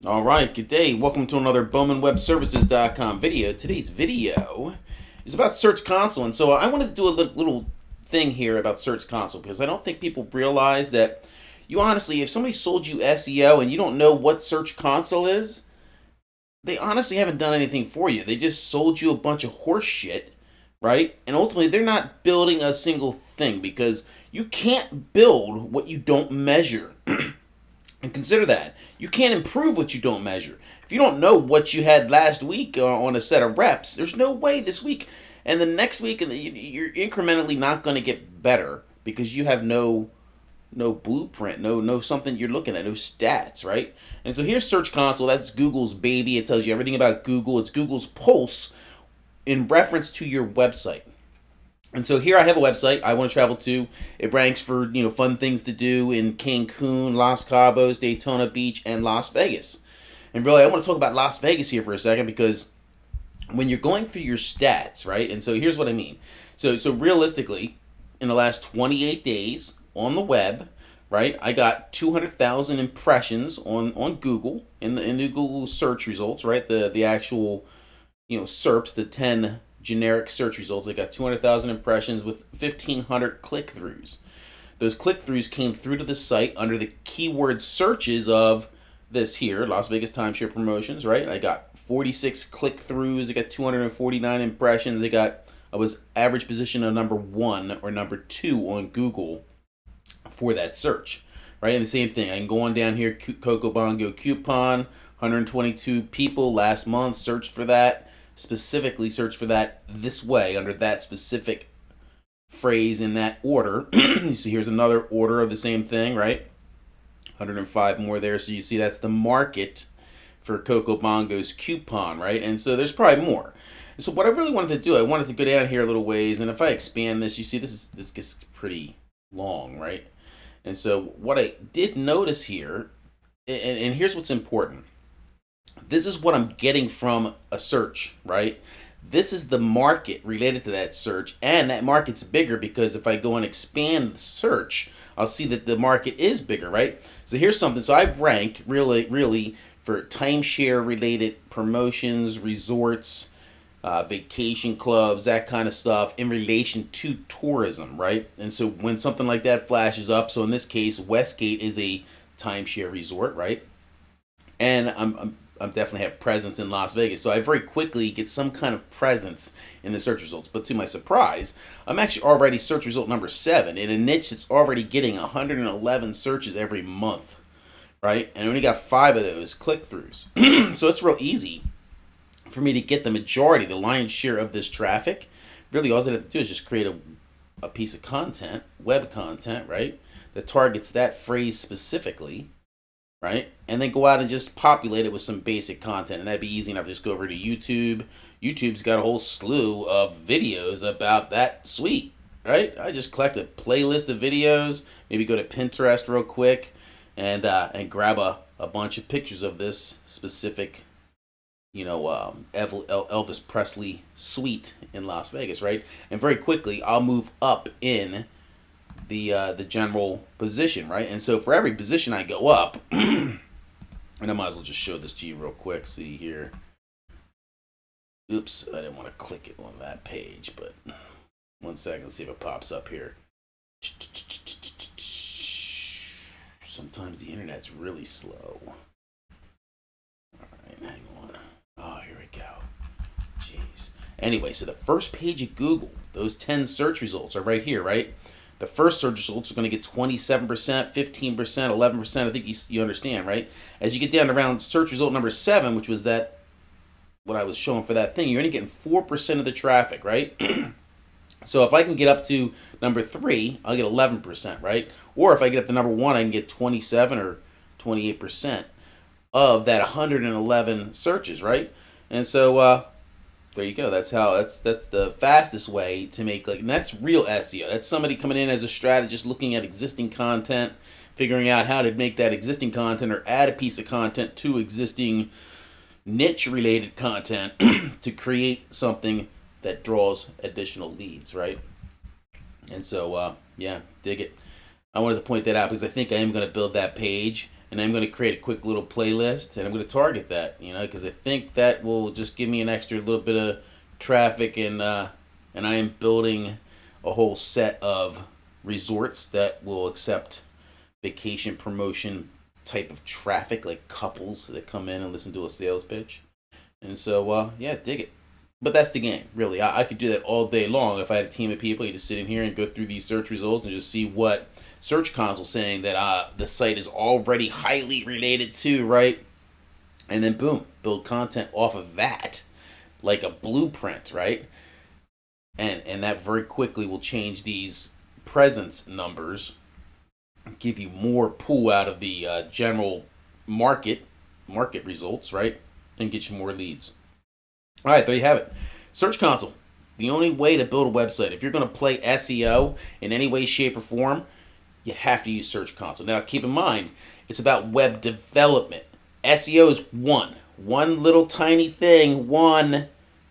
All right, good day. Welcome to another BowmanWebServices.com video. Today's video is about Search Console. And so I wanted to do a little thing here about Search Console because I don't think people realize that you honestly, if somebody sold you SEO and you don't know what Search Console is, they honestly haven't done anything for you. They just sold you a bunch of horse shit, right? And ultimately, they're not building a single thing because you can't build what you don't measure. And consider that. You can't improve what you don't measure. If you don't know what you had last week on a set of reps, there's no way this week and the next week and you're incrementally not going to get better because you have no blueprint, no something you're looking at, no stats, right? And so here's Search Console. That's Google's baby. It tells you everything about Google. It's Google's pulse in reference to your website. And so here I have a website I want to travel to. It ranks for, fun things to do in Cancun, Los Cabos, Daytona Beach, and Las Vegas. And really, I want to talk about Las Vegas here for a second because when you're going through your stats, right? And so here's what I mean. So realistically, in the last 28 days on the web, right, I got 200,000 impressions on Google in the Google search results, right? The actual SERPs, the 10 generic search results. I got 200,000 impressions with 1,500 click-throughs. Those click-throughs came through to the site under the keyword searches of this here, Las Vegas Timeshare Promotions, right? I got 46 click-throughs. I got 249 impressions. I was average position of number 1 or number 2 on Google for that search, right? And the same thing. I can go on down here, Coco Bongo coupon, 122 people last month searched for that. Specifically search for that this way under that specific phrase in that order. You see here's another order of the same thing, right? 105 more there. So you see that's the market for Coco Bongo's coupon, right? And so there's probably more. And so what I really wanted to do, I wanted to go down here a little ways, and if I expand this, you see this gets pretty long, right? And so what I did notice here, and here's what's important. This is what I'm getting from a search, right? This is the market related to that search, and that market's bigger because if I go and expand the search, I'll see that the market is bigger, right? So here's something. So I've ranked really for timeshare related promotions, resorts, vacation clubs, that kind of stuff in relation to tourism, right? And so when something like that flashes up, so in this case, Westgate is a timeshare resort, right? And I'm definitely have presence in Las Vegas. So I very quickly get some kind of presence in the search results. But to my surprise, I'm actually already search result number 7 in a niche that's already getting 111 searches every month, right? And I only got 5 of those click-throughs. So it's real easy for me to get the majority, the lion's share of this traffic. Really, all I have to do is just create a piece of content, web content, right, that targets that phrase specifically, right? And then go out and just populate it with some basic content. And that'd be easy enough. Just go over to YouTube. YouTube's got a whole slew of videos about that suite, right? I just collect a playlist of videos, maybe go to Pinterest real quick and grab a bunch of pictures of this specific, Elvis Presley suite in Las Vegas, right? And very quickly, I'll move up in the general position, right? And so for every position I go up, and I might as well just show this to you real quick. See here. Oops, I didn't want to click it on that page, but 1 second, let's see if it pops up here. Sometimes the internet's really slow. All right, hang on. Oh, here we go. Jeez. Anyway, so the first page of Google, those 10 search results are right here, right? The first search results are going to get 27%, 15%, 11%. I think you understand, right? As you get down to around search result number 7, which was that what I was showing for that thing, you're only getting 4% of the traffic, right? So if I can get up to number 3, I'll get 11%, right? Or if I get up to number 1, I can get 27 or 28% of that 111 searches, right? And so there you go. That's the fastest way to make, and that's real SEO. That's somebody coming in as a strategist looking at existing content, figuring out how to make that existing content or add a piece of content to existing niche related content to create something that draws additional leads, right? And so yeah, dig it. I wanted to point that out because I think I am going to build that page and I'm going to create a quick little playlist, and I'm going to target that, because I think that will just give me an extra little bit of traffic, and I am building a whole set of resorts that will accept vacation promotion type of traffic, like couples that come in and listen to a sales pitch. And so, yeah, dig it. But that's the game, really. I could do that all day long if I had a team of people. You just sit in here and go through these search results and just see what Search Console saying that the site is already highly related to, right? And then boom, build content off of that, like a blueprint, right? And that very quickly will change these presence numbers, give you more pull out of the general market results, right? And get you more leads. All right, there you have it. Search Console, the only way to build a website. If you're going to play SEO in any way, shape, or form, you have to use Search Console. Now, keep in mind, it's about web development. SEO is one little tiny thing,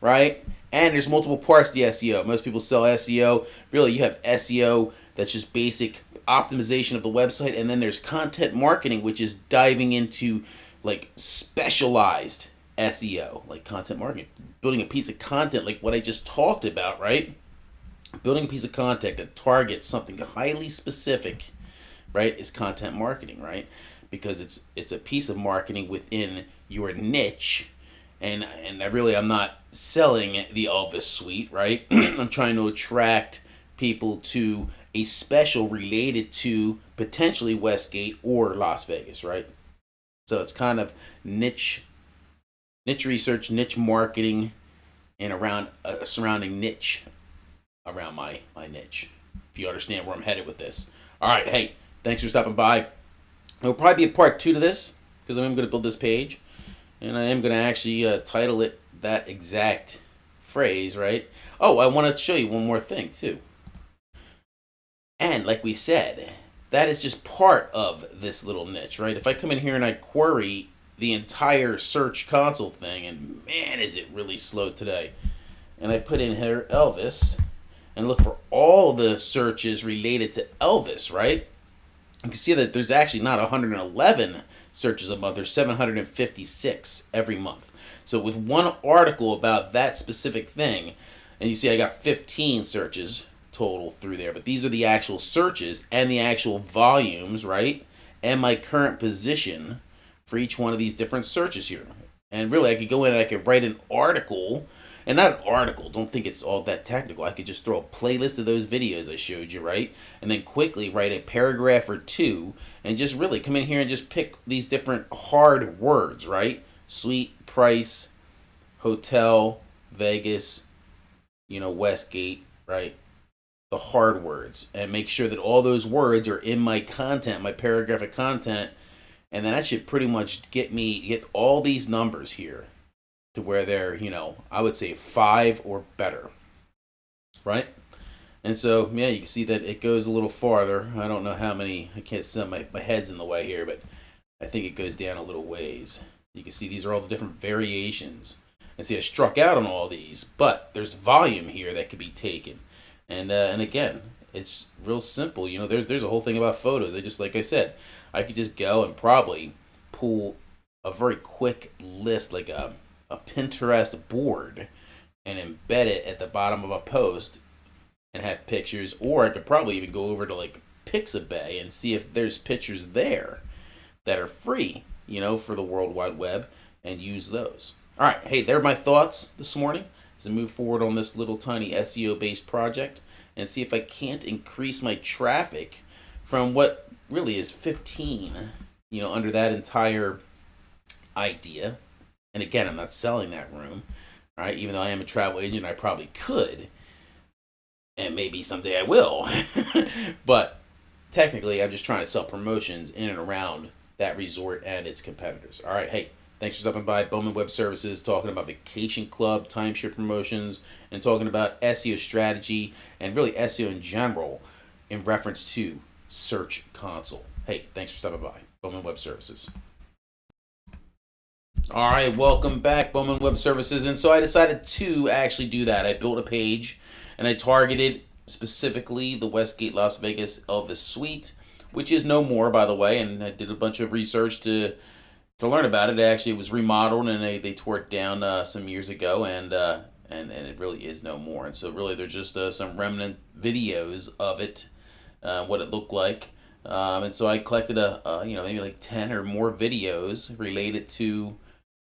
right? And there's multiple parts to the SEO. Most people sell SEO. Really, you have SEO that's just basic optimization of the website, and then there's content marketing, which is diving into like specialized SEO, like content marketing, building a piece of content like what I just talked about, right? Building a piece of content that targets something highly specific, right, is content marketing, right? Because it's a piece of marketing within your niche, and I'm not selling the Elvis suite, right? I'm trying to attract people to a special related to potentially Westgate or Las Vegas, right? So it's kind of niche research, niche marketing, and around a surrounding niche around my niche. If you understand where I'm headed with this. All right, hey, thanks for stopping by. There'll probably be a part 2 to this because I'm going to build this page, and I am going to actually title it that exact phrase, right? Oh, I want to show you one more thing too. And like we said, that is just part of this little niche, right? If I come in here and I query the entire Search Console thing, and man, is it really slow today, and I put in here Elvis and look for all the searches related to Elvis, right? You can see that there's actually not 111 searches a month. There's 756 every month. So with one article about that specific thing, and you see I got 15 searches total through there. But these are the actual searches and the actual volumes, right? And my current position for each one of these different searches here. And really, I could go in and I could write an article. And not an article, don't think it's all that technical. I could just throw a playlist of those videos I showed you, right? And then quickly write a paragraph or two and just really come in here and just pick these different hard words, right? Suite, price, hotel, Vegas, Westgate, right? The hard words. And make sure that all those words are in my content, my paragraph of content. And then that should pretty much get all these numbers here to where they're, I would say 5 or better, right? And so, yeah, you can see that it goes a little farther. I don't know how many, I can't see, my head's in the way here, but I think it goes down a little ways. You can see these are all the different variations. And see, I struck out on all these, but there's volume here that could be taken. And again, it's real simple. There's a whole thing about photos. They just, like I said, I could just go and probably pull a very quick list, like a Pinterest board, and embed it at the bottom of a post and have pictures. Or I could probably even go over to like Pixabay and see if there's pictures there that are free, for the World Wide Web, and use those. All right, hey, there are my thoughts this morning as I move forward on this little tiny SEO-based project and see if I can't increase my traffic from what really is 15, under that entire idea. And again, I'm not selling that room, right? Even though I am a travel agent, I probably could. And maybe someday I will. But technically, I'm just trying to sell promotions in and around that resort and its competitors. All right, hey, thanks for stopping by. Bowman Web Services, talking about vacation club, timeshare promotions, and talking about SEO strategy and really SEO in general in reference to Search Console. Hey, thanks for stopping by. Bowman Web Services. All right, welcome back, Bowman Web Services. And so I decided to actually do that. I built a page and I targeted specifically the Westgate Las Vegas Elvis Suite which is no more, by the way. And I did a bunch of research to learn about it. Actually, it was remodeled, and they tore it down some years ago, and it really is no more. And so really, there's just some remnant videos of it, what it looked like. And so I collected maybe like 10 or more videos related to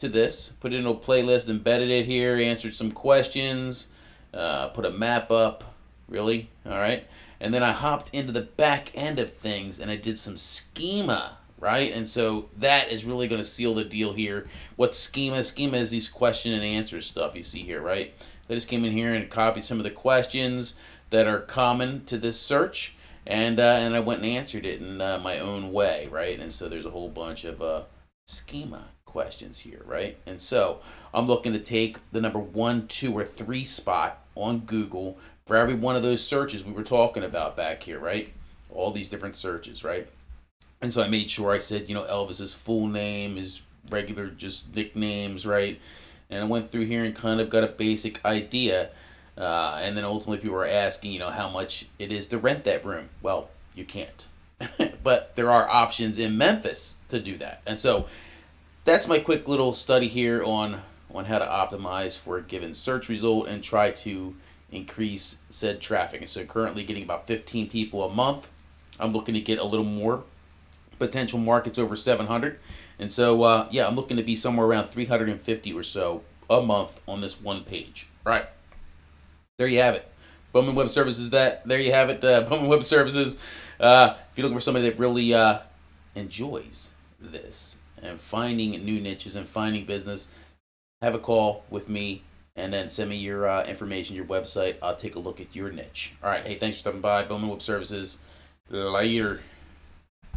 this, put it in a playlist, embedded it here, answered some questions, put a map up, really, all right? And then I hopped into the back end of things and I did some schema, right? And so that is really going to seal the deal here. What schema? Schema is these question and answer stuff you see here, right? I just came in here and copied some of the questions that are common to this search, and I went and answered it in my own way, right? And so there's a whole bunch of schema questions here, right? And so I'm looking to take the number 1, 2, or 3 spot on Google for every one of those searches we were talking about back here, right? All these different searches, right? And so I made sure I said, Elvis's full name, his regular just nicknames, right? And I went through here and kind of got a basic idea. And then ultimately people were asking, how much it is to rent that room. Well, you can't. But there are options in Memphis to do that. And so that's my quick little study here on how to optimize for a given search result and try to increase said traffic. And so currently getting about 15 people a month. I'm looking to get a little more. Potential markets over 700. And so, I'm looking to be somewhere around 350 or so a month on this one page. All right. There you have it. Bowman Web Services. There you have it. Bowman Web Services. If you're looking for somebody that really enjoys this and finding new niches and finding business, have a call with me and then send me your information, your website. I'll take a look at your niche. All right. Hey, thanks for stopping by. Bowman Web Services. Later.